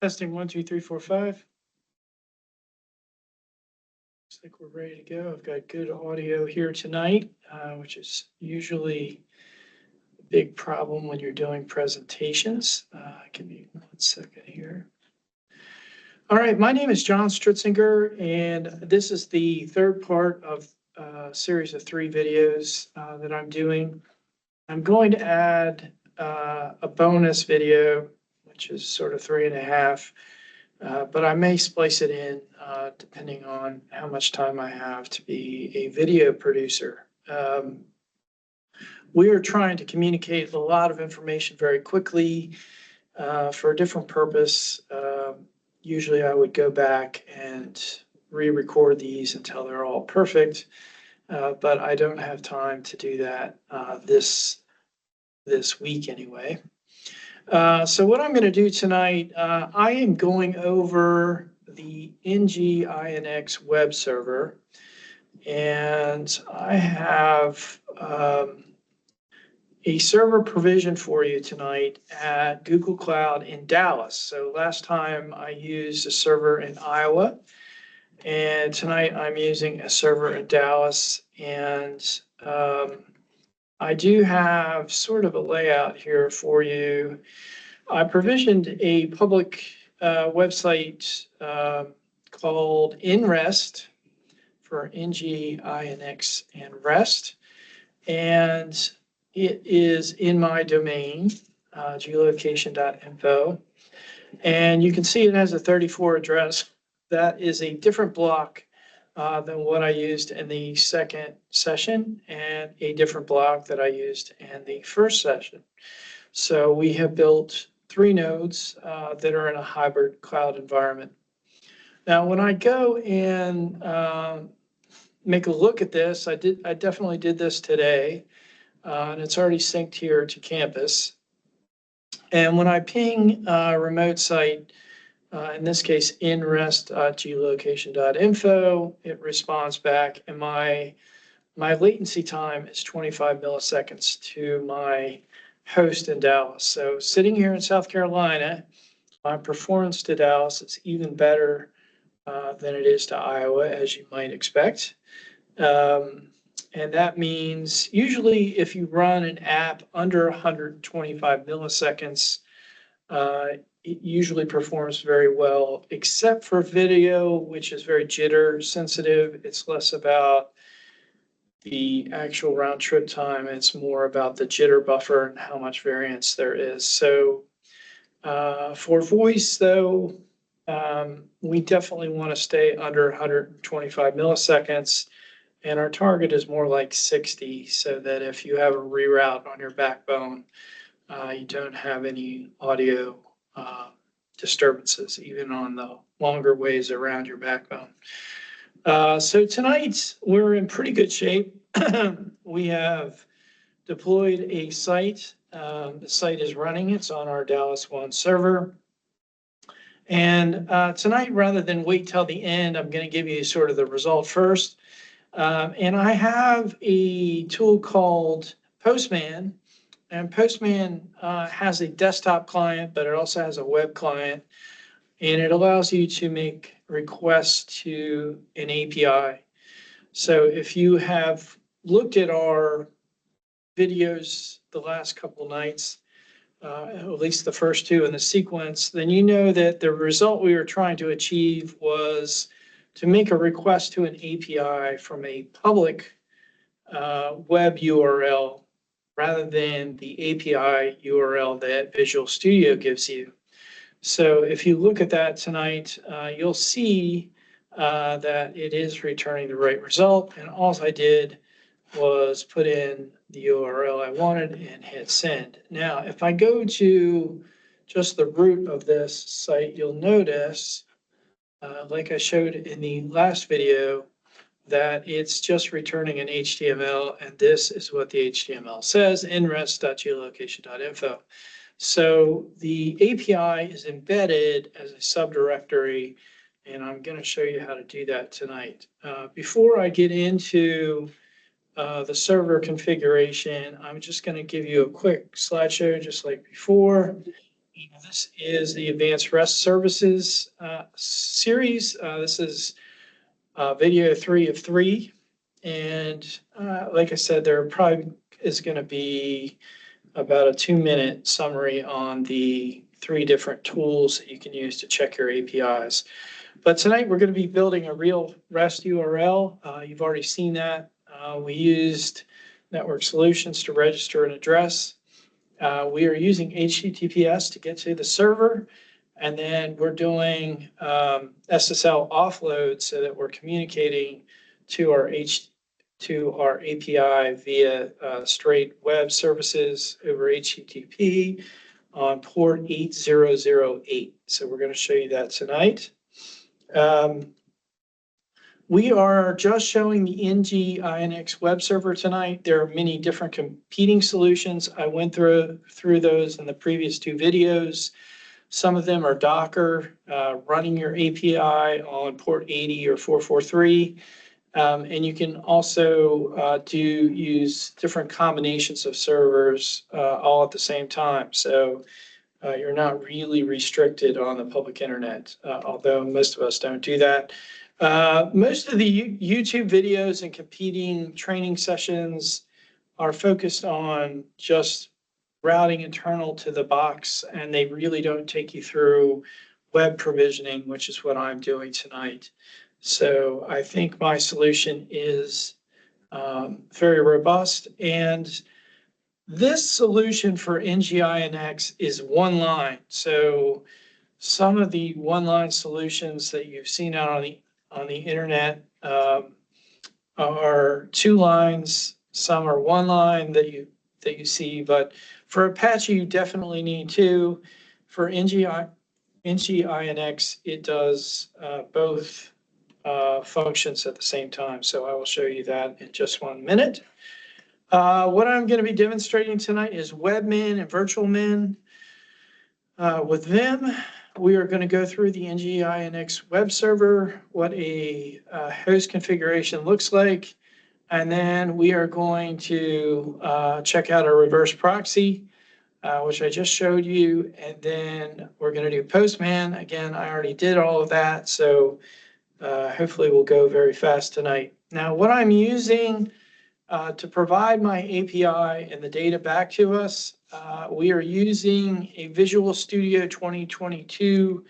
Testing 1, 2, 3, 4, 5. Looks like we're ready to go. I've got good audio here tonight, which is usually a big problem when you're doing presentations. Give me 1 second here. All right, my name is John Stritzinger, and this is the third part of a series of 3 videos that I'm doing. I'm going to add a bonus video, which is sort of 3.5. But I may splice it in depending on how much time I have to be a video producer. We are trying to communicate a lot of information very quickly for a different purpose. Usually I would go back and re-record these until they're all perfect, but I don't have time to do that this week anyway. So what I'm going to do tonight, I am going over the Nginx Webserver, and I have a server provision for you tonight at Google Cloud in Dallas. So last time I used a server in Iowa, and tonight I'm using a server in Dallas, and I do have sort of a layout here for you. I provisioned a public website called InRest for Nginx and REST, and it is in my domain, geolocation.info, and you can see it has a 34 address. That is a different block than what I used in the second session, and a different block that I used in the first session. So we have built 3 nodes that are in a hybrid cloud environment. Now, when I go and make a look at this, I definitely did this today, and it's already synced here to campus. And when I ping a remote site, in this case, inrest.geolocation.info, it responds back, and my latency time is 25 milliseconds to my host in Dallas. So sitting here in South Carolina, my performance to Dallas is even better than it is to Iowa, as you might expect. And that means usually if you run an app under 125 milliseconds, it usually performs very well, except for video, which is very jitter sensitive. It's less about the actual round trip time. It's more about the jitter buffer and how much variance there is. So for voice, though, we definitely want to stay under 125 milliseconds. And our target is more like 60, so that if you have a reroute on your backbone, you don't have any audio disturbances, even on the longer ways around your backbone. So tonight, we're in pretty good shape. We have deployed a site. The site is running. It's on our Dallas 1 server. And tonight, rather than wait till the end, I'm going to give you sort of the result first. And I have a tool called Postman. And Postman has a desktop client, but it also has a web client. And it allows you to make requests to an API. So if you have looked at our videos the last couple nights, at least the first 2 in the sequence, then you know that the result we were trying to achieve was to make a request to an API from a public web URL rather than the API URL that Visual Studio gives you. So if you look at that tonight, you'll see that it is returning the right result. And all I did was put in the URL I wanted and hit send. Now, if I go to just the root of this site, you'll notice, like I showed in the last video, that it's just returning an HTML, and this is what the HTML says, inrest.geolocation.info. So the API is embedded as a subdirectory, and I'm going to show you how to do that tonight. Before I get into the server configuration, I'm just going to give you a quick slideshow just like before. This is the Advanced REST Services series. This is video 3 of 3. And like I said, there probably is going to be about a 2-minute summary on the 3 different tools that you can use to check your APIs. But tonight we're going to be building a real REST URL. You've already seen that. We used Network Solutions to register an address. We are using HTTPS to get to the server, and then we're doing SSL offload so that we're communicating to our API via straight web services over HTTP on port 8008. So we're going to show you that tonight. We are just showing the Nginx Webserver tonight. There are many different competing solutions. I went through those in the previous 2 videos. Some of them are Docker, running your API on port 80 or 443. And you can also use different combinations of servers all at the same time. So you're not really restricted on the public internet, although most of us don't do that. Most of the YouTube videos and competing training sessions are focused on just routing internal to the box, and they really don't take you through web provisioning, which is what I'm doing tonight. So I think my solution is very robust, and this solution for Nginx is one line. So some of the one-line solutions that you've seen out on the internet are 2 lines. Some are 1 line that you see, but for Apache you definitely need 2. For Nginx, it does both functions at the same time. So I will show you that in just 1 minute. What I'm going to be demonstrating tonight is webmin and virtual min. With them, we are going to go through the Nginx web server, what a host configuration looks like, and then we are going to check out our reverse proxy, which I just showed you, and then we're going to do Postman. Again, I already did all of that, so hopefully we'll go very fast tonight. Now, what I'm using to provide my API and the data back to us, we are using a Visual Studio 2022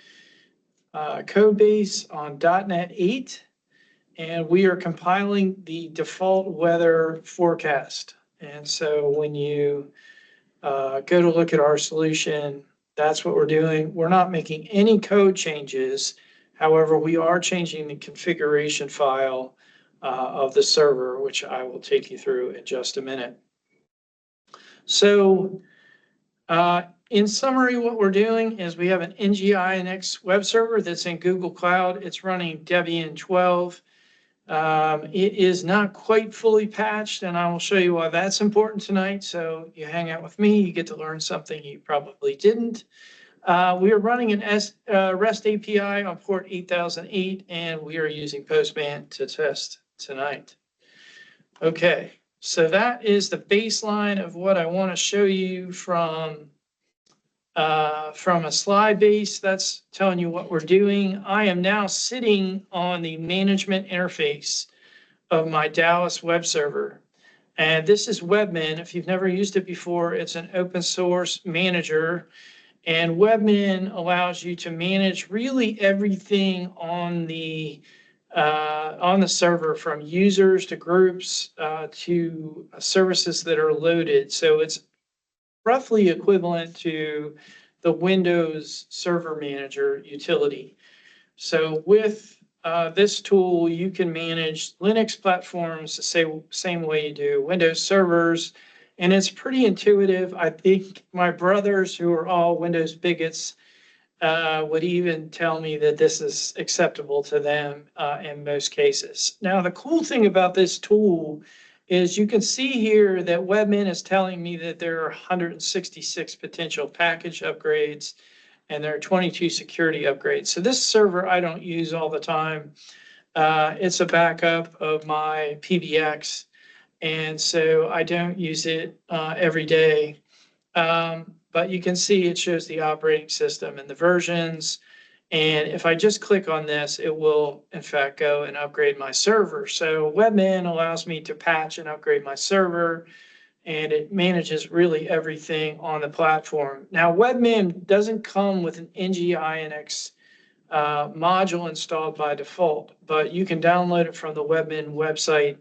code base on .NET 8, and we are compiling the default weather forecast. And so when you go to look at our solution, that's what we're doing. We're not making any code changes. However, we are changing the configuration file of the server, which I will take you through in just a minute. So in summary, what we're doing is we have an Nginx web server that's in Google Cloud. It's running Debian 12. It is not quite fully patched, and I will show you why that's important tonight. So you hang out with me, you get to learn something you probably didn't. We are running an REST API on port 8008, and we are using Postman to test tonight. Okay, so that is the baseline of what I want to show you from a slide base. That's telling you what we're doing. I am now sitting on the management interface of my Dallas web server. And this is Webmin. If you've never used it before, it's an open source manager. And Webmin allows you to manage really everything on the server, from users to groups to services that are loaded. So it's roughly equivalent to the Windows Server Manager utility. So with this tool, you can manage Linux platforms the same way you do Windows servers, and it's pretty intuitive. I think my brothers, who are all Windows bigots, would even tell me that this is acceptable to them in most cases. Now, the cool thing about this tool is you can see here that Webmin is telling me that there are 166 potential package upgrades, and there are 22 security upgrades. So this server I don't use all the time. It's a backup of my PBX, and so I don't use it every day. but you can see it shows the operating system and the versions. And if I just click on this, it will in fact go and upgrade my server. So Webmin allows me to patch and upgrade my server, and it manages really everything on the platform. Now, Webmin doesn't come with an Nginx module installed by default, but you can download it from the Webmin website,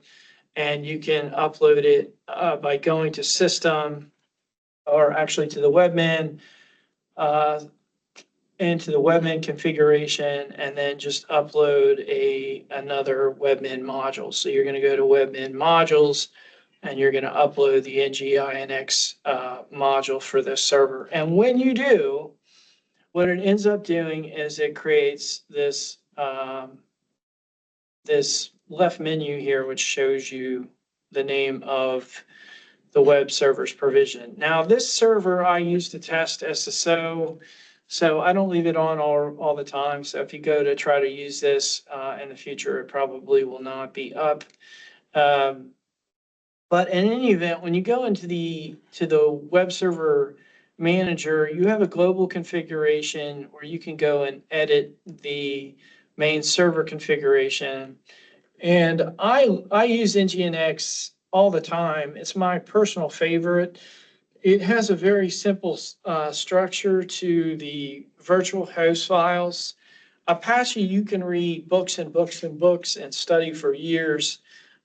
and you can upload it by going to System, or actually to the Webmin, into the Webmin configuration, and then just upload another Webmin module. So you're going to go to Webmin modules, and you're going to upload the Nginx module for this server. And when you do, what it ends up doing is it creates this this left menu here, which shows you the name of the web server's provision. Now, this server I use to test SSO, so I don't leave it on all the time. So if you go to try to use this in the future, it probably will not be up. But in any event, when you go into the web server manager, you have a global configuration where you can go and edit the main server configuration. And I use Nginx all the time. It's my personal favorite. It has a very simple structure to the virtual host files. Apache, you can read books and books and books and study for years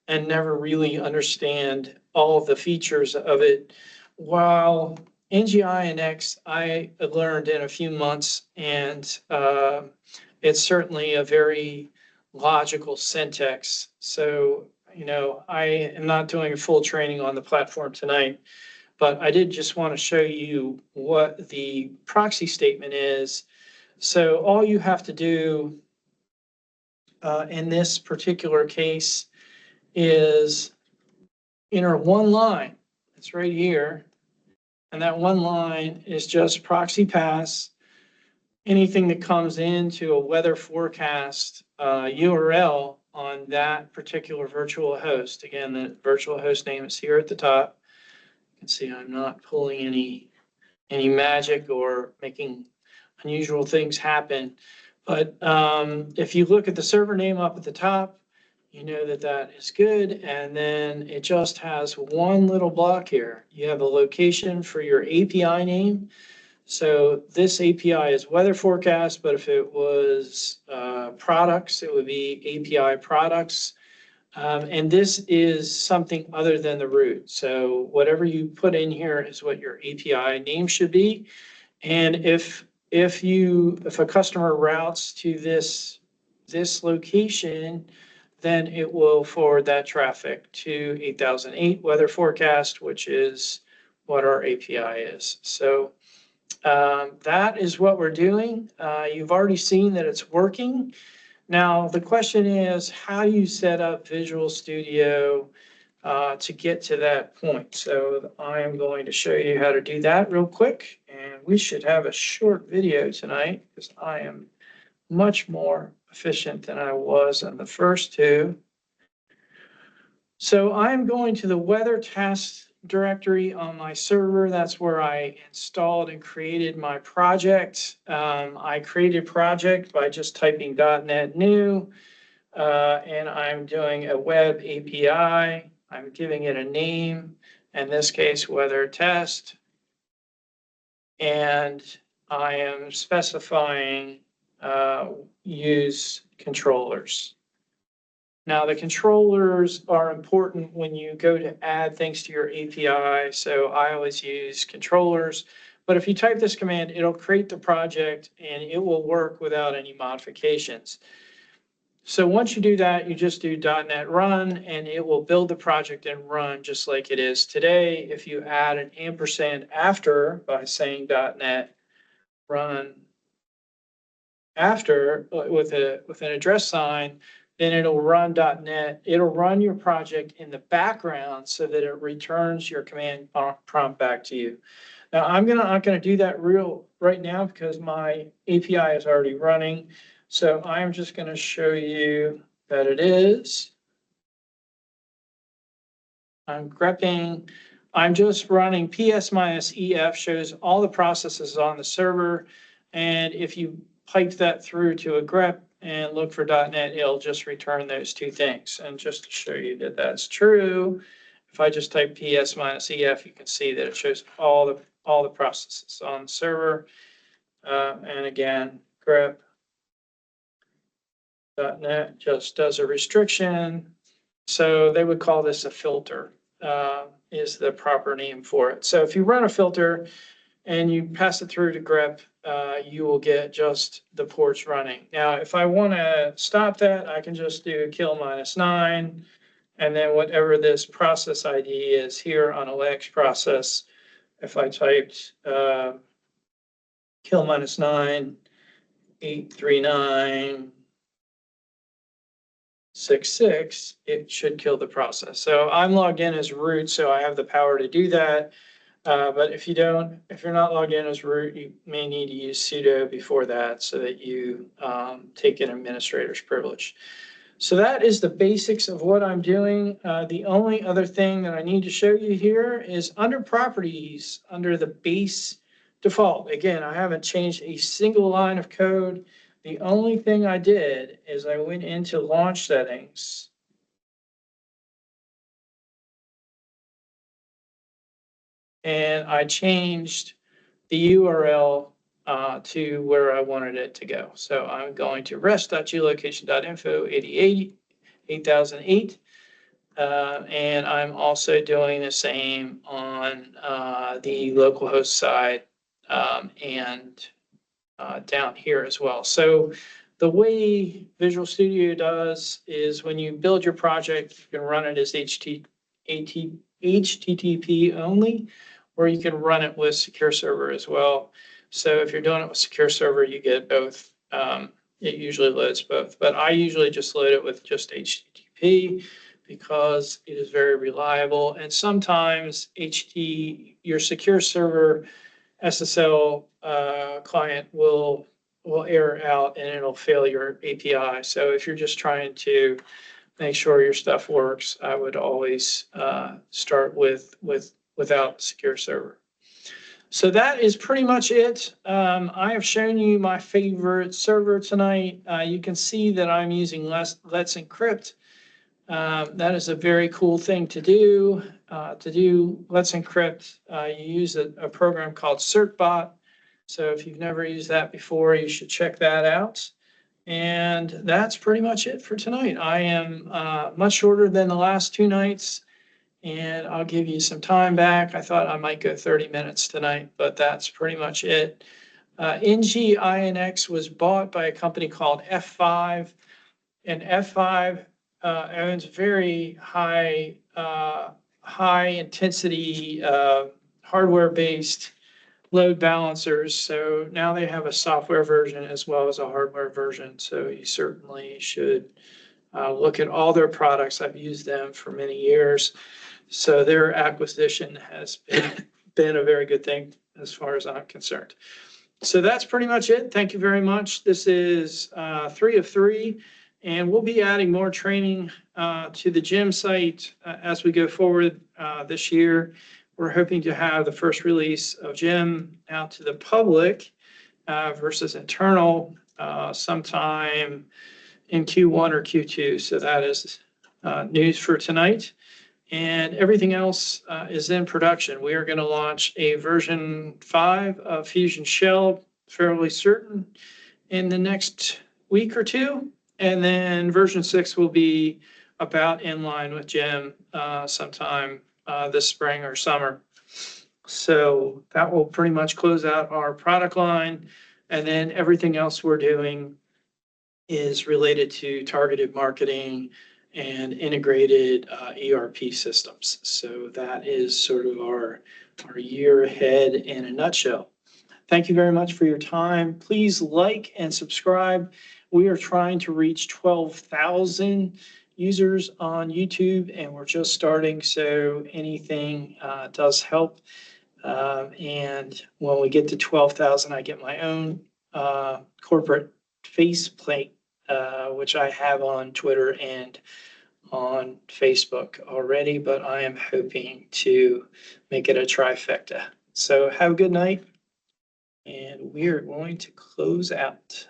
and never really understand all of the features of it. While Nginx, I learned in a few months, and it's certainly a very logical syntax. So, I am not doing a full training on the platform tonight, but I did just want to show you what the proxy statement is. So all you have to do in this particular case is enter one line. It's right here. And that one line is just proxy pass anything that comes into a weather forecast URL on that particular virtual host. Again, the virtual host name is here at the top. You can see I'm not pulling any magic or making unusual things happen. But if you look at the server name up at the top, you know that that is good. And then it just has one little block here. You have a location for your API name. So this API is weather forecast, but if it was products, it would be API products. And this is something other than the root. So whatever you put in here is what your API name should be. And if a customer routes to this location, then it will forward that traffic to 8008 weather forecast, which is what our API is. So that is what we're doing. You've already seen that it's working. Now, the question is how you set up Visual Studio to get to that point. So I'm going to show you how to do that real quick. And we should have a short video tonight because I am much more efficient than I was in the first two. So I'm going to the weather test directory on my server. That's where I installed and created my project. I created a project by just typing .NET new, and I'm doing a web API. I'm giving it a name, in this case, weather test. And I am specifying use controllers. Now, the controllers are important when you go to add things to your API. So I always use controllers. But if you type this command, it'll create the project and it will work without any modifications. So once you do that, you just do .NET run and it will build the project and run just like it is today. If you add an ampersand after by saying .NET run after with an address sign, then it'll run .NET. It'll run your project in the background so that it returns your command prompt back to you. Now, I'm not going to do that right now because my API is already running. So I'm just going to show you that it is. I'm grepping I'm just running ps minus ef, shows all the processes on the server. And if you pipe that through to a grep and look for .NET, it'll just return those two things. And just to show you that that's true, if I just type ps minus ef, you can see that it shows all the processes on the server. And again, grep .NET just does a restriction. So they would call this a filter, is the proper name for it. So if you run a filter and you pass it through to grep, you will get just the ports running. Now, if I want to stop that, I can just do kill -9, and then whatever this process ID is here on a Linux process, if I typed kill -9, 83966, it should kill the process. So I'm logged in as root, so I have the power to do that. But if you're not logged in as root, you may need to use sudo before that so that you take an administrator's privilege. So that is the basics of what I'm doing. The only other thing that I need to show you here is under properties, under the base default. Again, I haven't changed a single line of code. The only thing I did is I went into launch settings. And I changed the URL to where I wanted it to go. So I'm going to rest.geolocation.info 8008, and I'm also doing the same on the localhost side and down here as well. So the way Visual Studio does is when you build your project, you can run it as HTTP only, or you can run it with Secure Server as well. So if you're doing it with Secure Server, you get both. It usually loads both, but I usually just load it with just HTTP because it is very reliable. And sometimes your Secure Server SSL client will error out and it'll fail your API. So if you're just trying to make sure your stuff works, I would always start without Secure Server. So that is pretty much it. I have shown you my favorite server tonight. You can see that I'm using Let's Encrypt. That is a very cool thing to do. Let's Encrypt, you use a program called CertBot. So if you've never used that before, you should check that out. And that's pretty much it for tonight. I am much shorter than the last two nights, and I'll give you some time back. I thought I might go 30 minutes tonight, but that's pretty much it. Nginx was bought by a company called F5, and F5 owns very high intensity hardware-based load balancers. So now they have a software version as well as a hardware version. So you certainly should look at all their products. I've used them for many years. So their acquisition has been a very good thing as far as I'm concerned. So that's pretty much it. Thank you very much. This is 3 of 3, and we'll be adding more training to the gym site as we go forward this year. We're hoping to have the first release of Gym out to the public versus internal sometime in Q1 or Q2. So that is news for tonight. And everything else is in production. We are going to launch a version 5 of Fusion Shell, fairly certain, in the next week or two. And then version 6 will be about in line with Gym sometime this spring or summer. So that will pretty much close out our product line. And then everything else we're doing is related to targeted marketing and integrated ERP systems. So that is sort of our year ahead in a nutshell. Thank you very much for your time. Please like and subscribe. We are trying to reach 12,000 users on YouTube, and we're just starting, so anything does help. And when we get to 12,000, I get my own corporate faceplate, which I have on Twitter and on Facebook already, but I am hoping to make it a trifecta. So have a good night, and we are going to close out.